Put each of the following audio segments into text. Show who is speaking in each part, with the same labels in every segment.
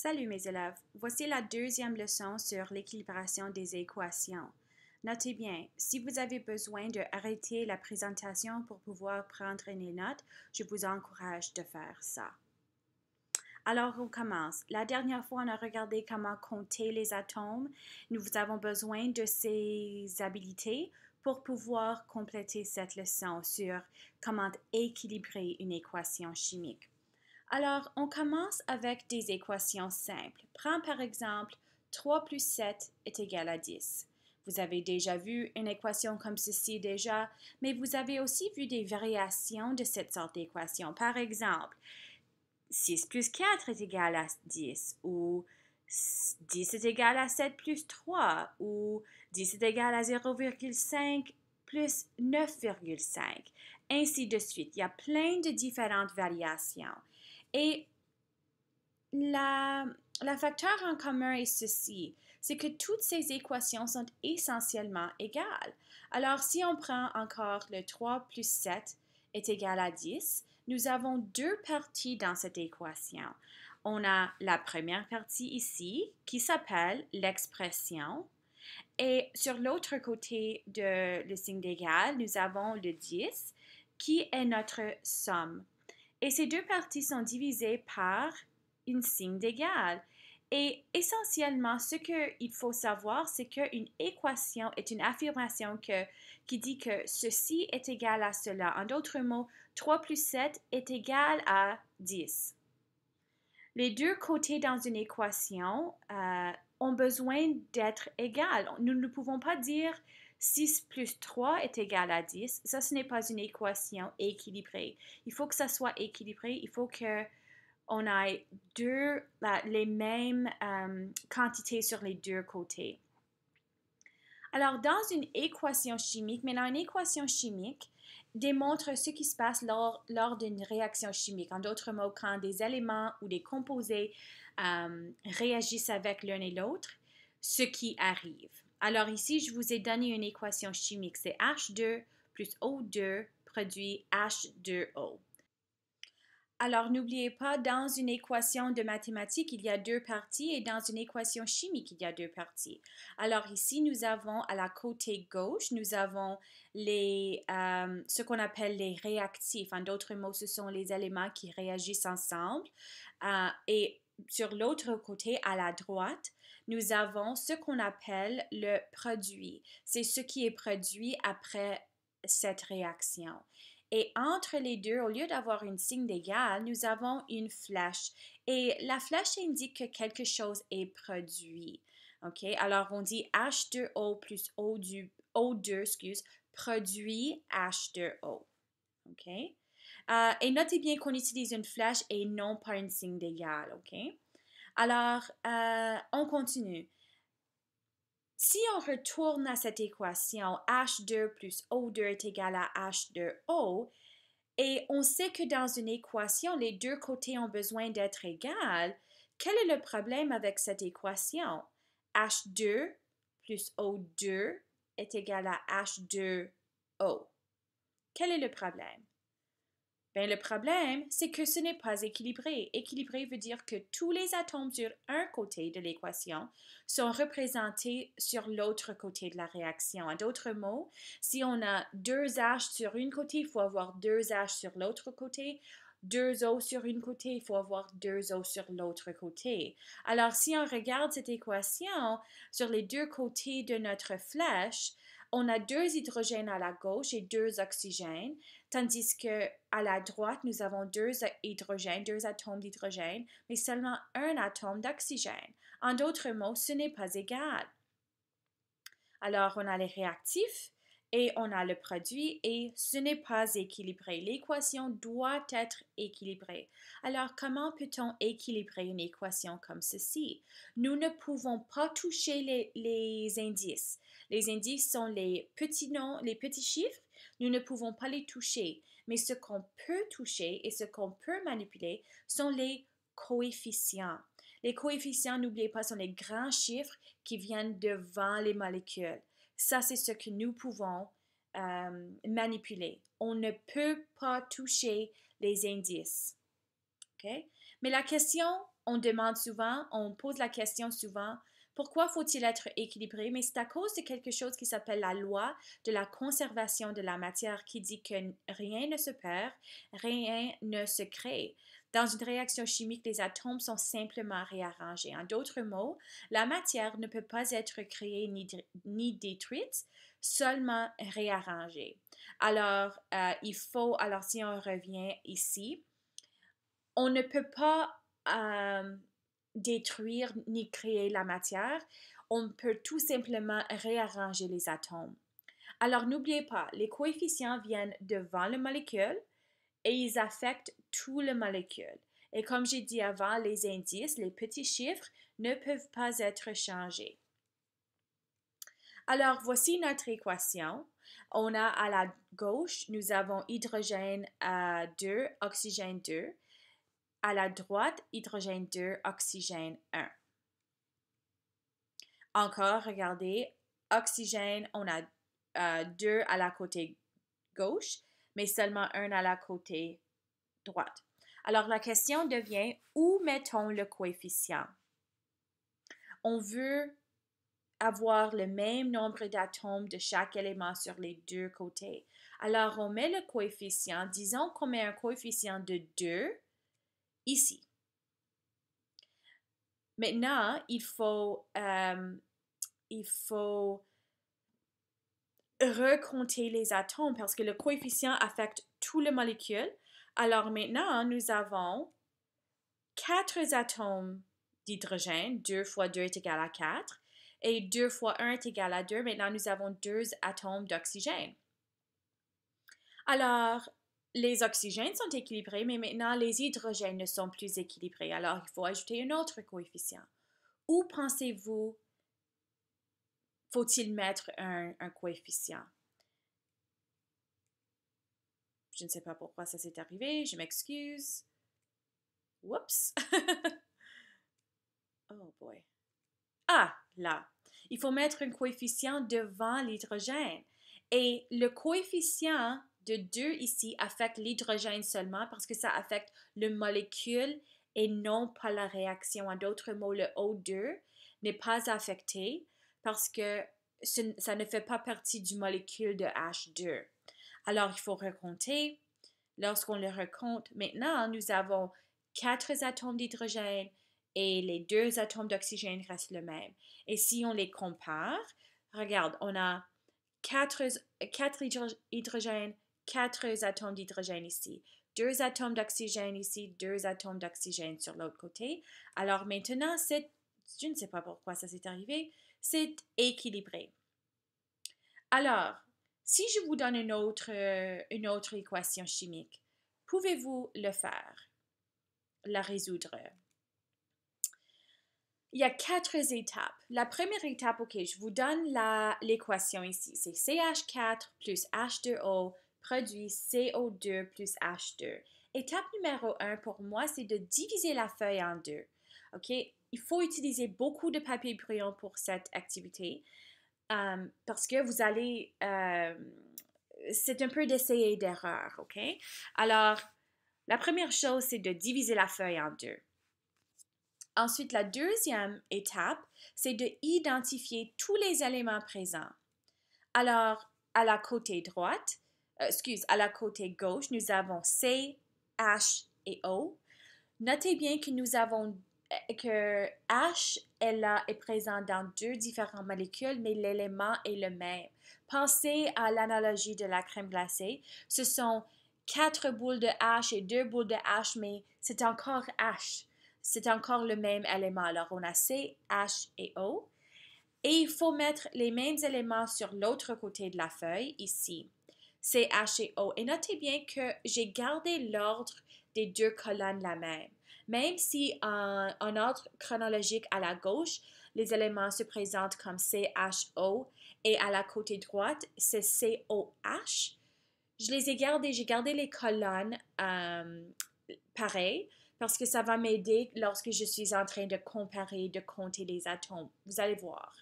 Speaker 1: Salut mes élèves, voici la deuxième leçon sur l'équilibration des équations. Notez bien, si vous avez besoin d'arrêter la présentation pour pouvoir prendre des notes, je vous encourage de faire ça. Alors, on commence. La dernière fois, on a regardé comment compter les atomes. Nous avons besoin de ces habiletés pour pouvoir compléter cette leçon sur comment équilibrer une équation chimique. Alors, on commence avec des équations simples. Prends par exemple 3 plus 7 est égal à 10. Vous avez déjà vu une équation comme ceci déjà, mais vous avez aussi vu des variations de cette sorte d'équation. Par exemple, 6 plus 4 est égal à 10, ou 10 est égal à 7 plus 3, ou 10 est égal à 0,5 plus 9,5, ainsi de suite. Il y a plein de différentes variations. Et la facteur en commun est ceci, c'est que toutes ces équations sont essentiellement égales. Alors, si on prend encore le 3 plus 7 est égal à 10, nous avons deux parties dans cette équation. On a la première partie ici qui s'appelle l'expression. Et sur l'autre côté de le signe d'égal, nous avons le 10 qui est notre somme. Et ces deux parties sont divisées par un signe d'égal. Et essentiellement, ce qu'il faut savoir, c'est qu'une équation est une affirmation qui dit que ceci est égal à cela. En d'autres mots, 3 plus 7 est égal à 10. Les deux côtés dans une équation ont besoin d'être égales. Nous ne pouvons pas dire 6 plus 3 est égal à 10. Ça, ce n'est pas une équation équilibrée. Il faut que ça soit équilibré. Il faut qu'on ait les mêmes quantités sur les deux côtés. Alors, dans une équation chimique, maintenant, une équation chimique démontre ce qui se passe lors d'une réaction chimique. En d'autres mots, quand des éléments ou des composés réagissent avec l'un et l'autre, ce qui arrive. Alors ici, je vous ai donné une équation chimique. C'est H2 plus O2 produit H2O. Alors, n'oubliez pas, dans une équation de mathématiques, il y a deux parties et dans une équation chimique, il y a deux parties. Alors ici, nous avons à la côté gauche, nous avons ce qu'on appelle les réactifs. En d'autres mots, ce sont les éléments qui réagissent ensemble. Et sur l'autre côté, à la droite, nous avons ce qu'on appelle le produit. C'est ce qui est produit après cette réaction. Et entre les deux, au lieu d'avoir un signe d'égal, nous avons une flèche. Et la flèche indique que quelque chose est produit. OK? Alors, on dit H2O plus O2, produit H2O. OK? Et notez bien qu'on utilise une flèche et non pas un signe d'égal. OK? Alors, on continue. Si on retourne à cette équation, H2 plus O2 est égal à H2O, et on sait que dans une équation, les deux côtés ont besoin d'être égaux, quel est le problème avec cette équation? H2 plus O2 est égal à H2O. Quel est le problème? Bien, le problème, c'est que ce n'est pas équilibré. Équilibré veut dire que tous les atomes sur un côté de l'équation sont représentés sur l'autre côté de la réaction. En d'autres mots, si on a deux H sur une côté, il faut avoir deux H sur l'autre côté. Deux O sur une côté, il faut avoir deux O sur l'autre côté. Alors, si on regarde cette équation, sur les deux côtés de notre flèche, on a deux hydrogènes à la gauche et deux oxygènes, tandis que à la droite, nous avons deux hydrogènes, deux atomes d'hydrogène, mais seulement un atome d'oxygène. En d'autres mots, ce n'est pas égal. Alors, on a les réactifs et on a le produit et ce n'est pas équilibré. L'équation doit être équilibrée. Alors, comment peut-on équilibrer une équation comme ceci? Nous ne pouvons pas toucher les indices. Les indices sont les petits noms, les petits chiffres. Nous ne pouvons pas les toucher. Mais ce qu'on peut toucher et ce qu'on peut manipuler sont les coefficients. Les coefficients, n'oubliez pas, sont les grands chiffres qui viennent devant les molécules. Ça, c'est ce que nous pouvons manipuler. On ne peut pas toucher les indices. Okay? Mais la question, on pose la question souvent, pourquoi faut-il être équilibré? Mais c'est à cause de quelque chose qui s'appelle la loi de la conservation de la matière qui dit que rien ne se perd, rien ne se crée. Dans une réaction chimique, les atomes sont simplement réarrangés. En d'autres mots, la matière ne peut pas être créée ni détruite, seulement réarrangée. Alors, alors si on revient ici, on ne peut pas détruire ni créer la matière, on peut tout simplement réarranger les atomes. Alors n'oubliez pas, les coefficients viennent devant le molécule et ils affectent tout le molécule. Et comme j'ai dit avant, les indices, les petits chiffres, ne peuvent pas être changés. Alors voici notre équation. On a à la gauche, nous avons hydrogène 2, oxygène 2. À la droite, hydrogène 2, oxygène 1. Encore, regardez, oxygène, on a 2 à la côté gauche, mais seulement 1 à la côté droite. Alors, la question devient, où mettons le coefficient? On veut avoir le même nombre d'atomes de chaque élément sur les deux côtés. Alors, on met le coefficient, disons qu'on met un coefficient de 2 ici. Maintenant, il faut recompter les atomes parce que le coefficient affecte tout le molécule. Alors maintenant, nous avons 4 atomes d'hydrogène. 2 fois 2 est égal à 4. Et 2 fois 1 est égal à 2. Maintenant, nous avons 2 atomes d'oxygène. Alors, les oxygènes sont équilibrés, mais maintenant, les hydrogènes ne sont plus équilibrés. Alors, il faut ajouter un autre coefficient. Où pensez-vous faut-il mettre un coefficient? Je ne sais pas pourquoi ça s'est arrivé, je m'excuse. Oups! Oh boy. Ah, là. Il faut mettre un coefficient devant l'hydrogène. Et le coefficient de 2 ici affecte l'hydrogène seulement parce que ça affecte le molécule et non pas la réaction. En d'autres mots, le O2 n'est pas affecté parce que ça ne fait pas partie du molécule de H2. Alors, il faut recompter. Lorsqu'on le recompte, maintenant, nous avons 4 atomes d'hydrogène et les 2 atomes d'oxygène restent le même. Et si on les compare, regarde, on a 4 hydrogènes, 4 atomes d'hydrogène ici, 2 atomes d'oxygène ici, 2 atomes d'oxygène sur l'autre côté. Alors maintenant, je ne sais pas pourquoi ça s'est arrivé, c'est équilibré. Alors, si je vous donne une autre équation chimique, pouvez-vous le faire, la résoudre? Il y a 4 étapes. La première étape, OK, je vous donne l'équation ici. C'est CH4 plus H2O produit CO2 plus H2. Étape numéro 1 pour moi, c'est de diviser la feuille en deux. OK? Il faut utiliser beaucoup de papier brouillon pour cette activité. Parce que vous allez, c'est un peu d'essai et d'erreur, OK? Alors, la première chose, c'est de diviser la feuille en deux. Ensuite, la deuxième étape, c'est de identifier tous les éléments présents. Alors, à la côté à la côté gauche, nous avons C, H et O. Notez bien que nous avons que H est présent dans 2 différentes molécules, mais l'élément est le même. Pensez à l'analogie de la crème glacée. Ce sont 4 boules de H et 2 boules de H, mais c'est encore H. C'est encore le même élément. Alors, on a C, H et O. Et il faut mettre les mêmes éléments sur l'autre côté de la feuille, ici. C, H et O. Et notez bien que j'ai gardé l'ordre des 2 colonnes la même. Même si en ordre chronologique à la gauche, les éléments se présentent comme CHO et à la côté droite, c'est COH. J'ai gardé les colonnes pareilles parce que ça va m'aider lorsque je suis en train de comparer, de compter les atomes. Vous allez voir.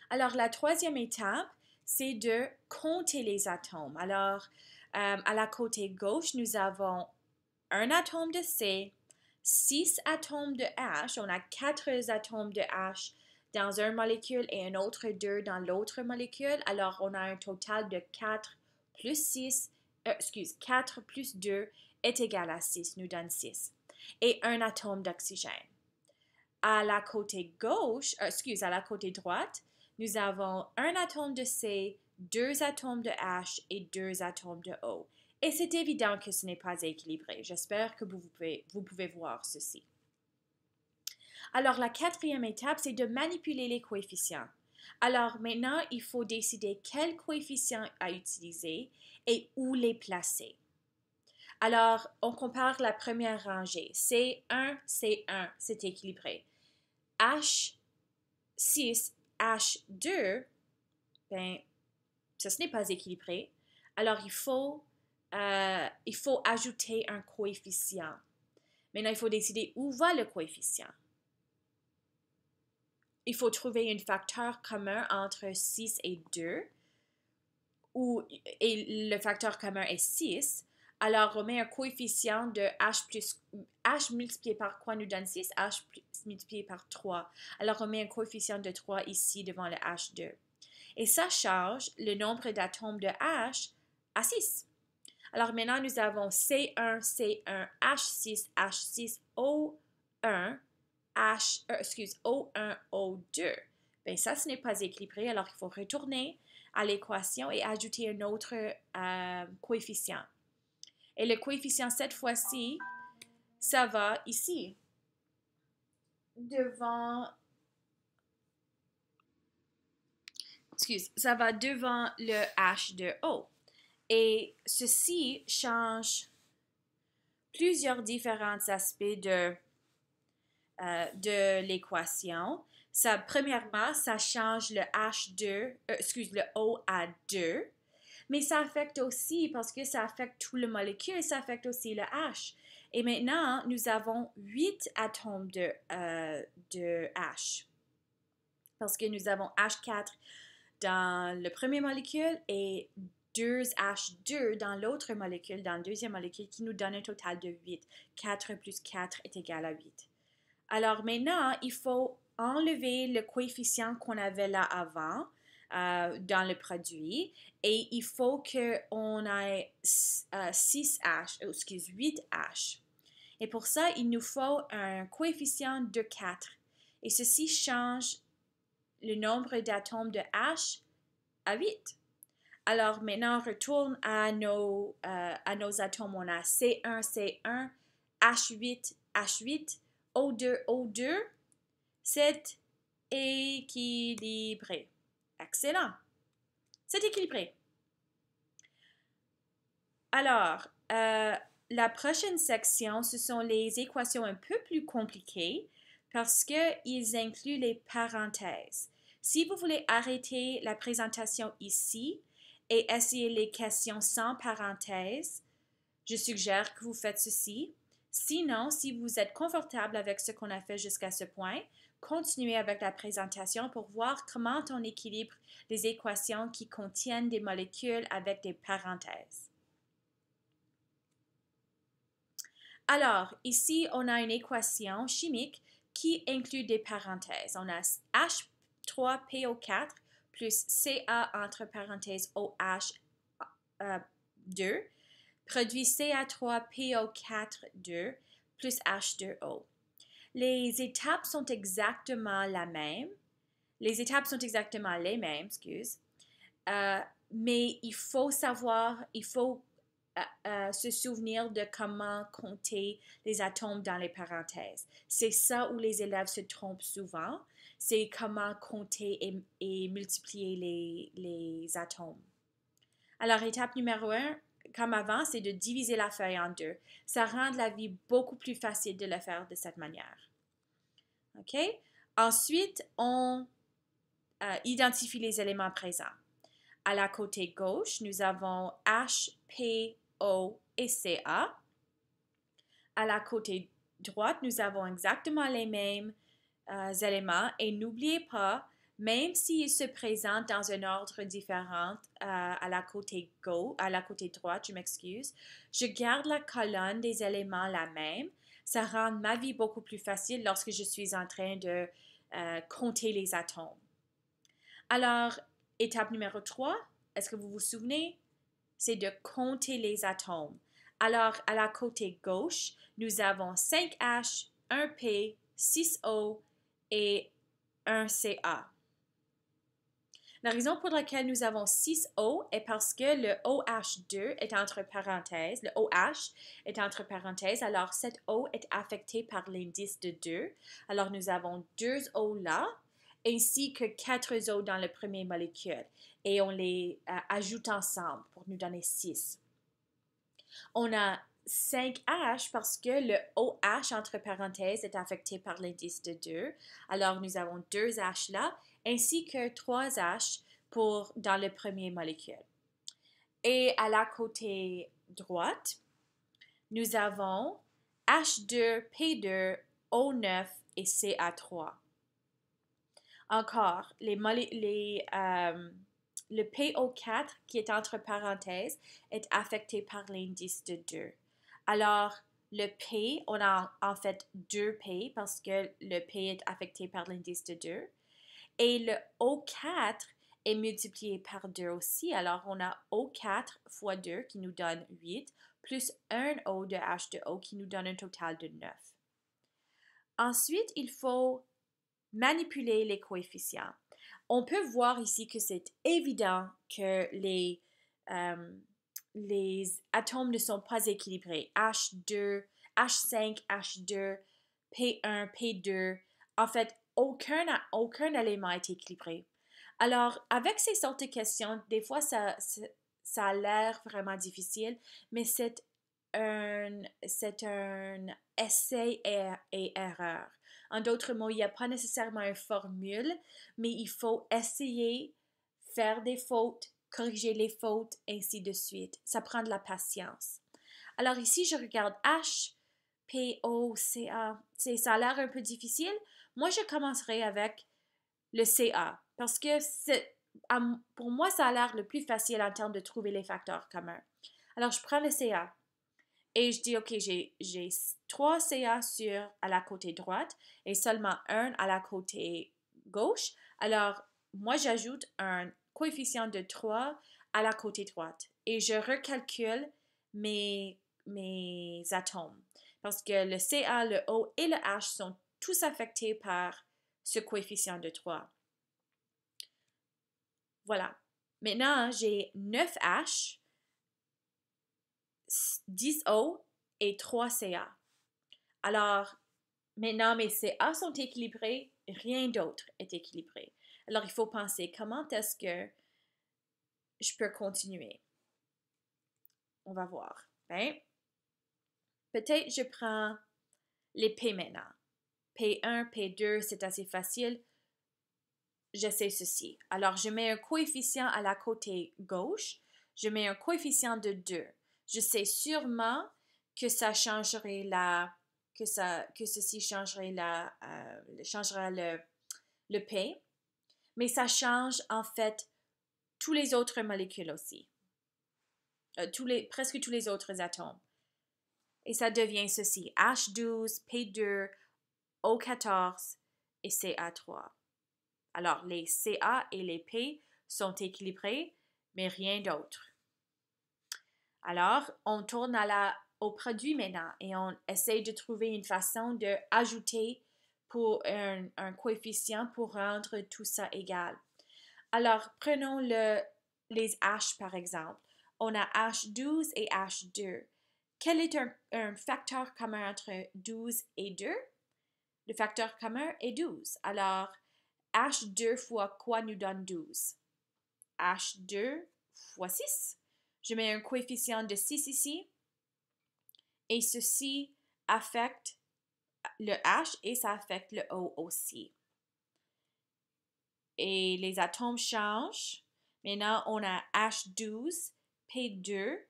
Speaker 1: Alors, la troisième étape, c'est de compter les atomes. Alors, à la côté gauche, nous avons un atome de C, 6 atomes de H, on a 4 atomes de H dans une molécule et un autre 2 dans l'autre molécule, alors on a un total de 4 plus 6, 4 plus 2 est égal à 6, nous donne 6. Et un atome d'oxygène. À la côté gauche, à la côté droite, nous avons un atome de C, 2 atomes de H et 2 atomes de O. Et c'est évident que ce n'est pas équilibré. J'espère que vous pouvez voir ceci. Alors, la quatrième étape, c'est de manipuler les coefficients. Alors, maintenant, il faut décider quels coefficients à utiliser et où les placer. Alors, on compare la première rangée. C1, C1, c'est équilibré. H6, H2, ben, ce n'est pas équilibré. Alors, il faut ajouter un coefficient. Maintenant, il faut décider où va le coefficient. Il faut trouver un facteur commun entre 6 et 2, et le facteur commun est 6. Alors, on met un coefficient de H multiplié par quoi nous donne 6? H multiplié par 3. Alors, on met un coefficient de 3 ici devant le H2. Et ça change le nombre d'atomes de H à 6. Alors, maintenant, nous avons C1, C1, H6, H6, O1, O1, O2. Bien, ça, ce n'est pas équilibré, alors il faut retourner à l'équation et ajouter un autre coefficient. Et le coefficient, cette fois-ci, ça va ici, ça va devant le H de O. Et ceci change plusieurs différents aspects de l'équation. Premièrement, ça change le le O à 2, mais ça affecte aussi, parce que ça affecte tout le molécule, ça affecte aussi le H. Et maintenant, nous avons 8 atomes de H, parce que nous avons H4 dans la première molécule et 2 H2 dans l'autre molécule, dans la deuxième molécule, qui nous donne un total de 8. 4 plus 4 est égal à 8. Alors maintenant, il faut enlever le coefficient qu'on avait là avant dans le produit et il faut qu'on ait 8 H. Et pour ça, il nous faut un coefficient de 4. Et ceci change le nombre d'atomes de H à 8. Alors maintenant, on retourne à nos atomes. On a C1, C1, H8, H8, O2, O2. C'est équilibré. Excellent. C'est équilibré. Alors, la prochaine section, ce sont les équations un peu plus compliquées parce qu'ils incluent les parenthèses. Si vous voulez arrêter la présentation ici et essayer les questions sans parenthèses, je suggère que vous faites ceci. Sinon, si vous êtes confortable avec ce qu'on a fait jusqu'à ce point, continuez avec la présentation pour voir comment on équilibre les équations qui contiennent des molécules avec des parenthèses. Alors, ici, on a une équation chimique qui inclut des parenthèses. On a H3PO4 plus Ca entre parenthèses OH2 produit Ca3PO4 plus H2O. Les étapes sont exactement les mêmes, mais il faut se souvenir de comment compter les atomes dans les parenthèses. C'est ça où les élèves se trompent souvent, c'est comment compter et multiplier les atomes. Alors, étape numéro 1, comme avant, c'est de diviser la feuille en deux. Ça rend la vie beaucoup plus facile de le faire de cette manière. OK? Ensuite, on identifie les éléments présents. À la côté gauche, nous avons H, P, O et Ca. À la côté droite, nous avons exactement les mêmes éléments. Et n'oubliez pas, même s'ils se présentent dans un ordre différent à la côté droite, je garde la colonne des éléments la même Ça rend ma vie beaucoup plus facile lorsque je suis en train de compter les atomes. Alors, étape numéro 3, est-ce que vous vous souvenez? C'est de compter les atomes. Alors, à la côté gauche, nous avons 5 H, 1 P, 6 O et 1 Ca. La raison pour laquelle nous avons 6 O est parce que le OH2 est entre parenthèses, le OH est entre parenthèses, alors cet O est affecté par l'indice de 2. Alors nous avons 2 O là, ainsi que 4 O dans la première molécule. Et on les ajoute ensemble pour nous donner 6. On a 5 H parce que le OH entre parenthèses est affecté par l'indice de 2. Alors nous avons 2 H là, ainsi que 3 H dans le premier molécule. Et à la côté droite, nous avons H2, P2, O9 et Ca3. Encore, le PO4 qui est entre parenthèses est affecté par l'indice de 2. Alors, le P, on a en fait 2 P parce que le P est affecté par l'indice de 2. Et le O4 est multiplié par 2 aussi. Alors, on a O4 fois 2 qui nous donne 8, plus 1 O de H2O qui nous donne un total de 9. Ensuite, il faut manipuler les coefficients. On peut voir ici que c'est évident que les atomes ne sont pas équilibrés. H2, H5, H2, P1, P2. En fait, aucun élément est équilibré. Alors, avec ces sortes de questions, des fois, ça a l'air vraiment difficile, mais c'est un essai et erreur. En d'autres mots, il n'y a pas nécessairement une formule, mais il faut essayer, faire des fautes, corriger les fautes, ainsi de suite. Ça prend de la patience. Alors ici, je regarde H, P, O, Ca. Ça a l'air un peu difficile. Moi, je commencerai avec le Ca parce que pour moi, ça a l'air le plus facile en termes de trouver les facteurs communs. Alors, je prends le Ca. Et je dis, OK, j'ai 3 Ca à la côté droite et seulement 1 à la côté gauche. Alors, moi, j'ajoute un coefficient de 3 à la côté droite. Et je recalcule mes atomes. Parce que le Ca, le O et le H sont tous affectés par ce coefficient de 3. Voilà. Maintenant, j'ai 9 H, 10 O et 3 Ca. Alors, maintenant, mes Ca sont équilibrés, rien d'autre est équilibré. Alors, il faut penser comment est-ce que je peux continuer. On va voir. Hein? Peut-être je prends les P maintenant. P1, P2, c'est assez facile. Je sais ceci. Alors, je mets un coefficient à la côté gauche. Je mets un coefficient de 2. Je sais sûrement que ça changerait que ceci changerait changera le P, mais ça change en fait tous les autres molécules aussi, presque tous les autres atomes. Et ça devient ceci, H12, P2, O14 et Ca3. Alors, les Ca et les P sont équilibrés, mais rien d'autre. Alors, on tourne au produit maintenant et on essaye de trouver une façon d'ajouter pour un coefficient pour rendre tout ça égal. Alors, prenons les H par exemple. On a H12 et H2. Quel est un facteur commun entre 12 et 2? Le facteur commun est 12. Alors, H2 fois quoi nous donne 12? H2 fois 6. Je mets un coefficient de 6 ici. Et ceci affecte le H et ça affecte le O aussi. Et les atomes changent. Maintenant, on a H12, P2.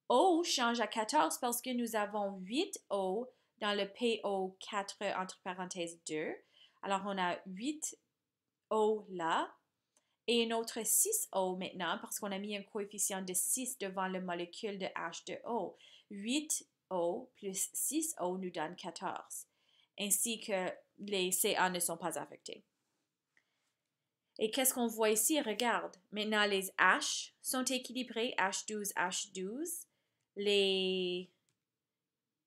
Speaker 1: O change à 14 parce que nous avons 8 O dans le PO4 entre parenthèses 2. Alors, on a 8 O là. Et un autre 6 O maintenant parce qu'on a mis un coefficient de 6 devant la molécule de H2O. 8 O plus 6O nous donne 14, ainsi que les CA ne sont pas affectés. Et qu'est-ce qu'on voit ici? Regarde, maintenant les H sont équilibrés, H12, H12. Les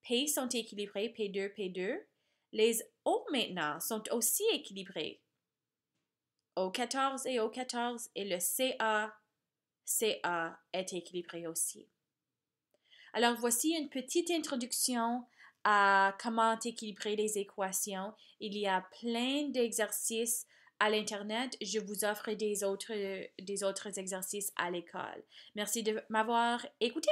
Speaker 1: P sont équilibrés, P2, P2. Les O maintenant sont aussi équilibrés, O14 et O14, et le CA est équilibré aussi. Alors voici une petite introduction à comment équilibrer les équations. Il y a plein d'exercices à l'Internet. Je vous offre des autres exercices à l'école. Merci de m'avoir écouté.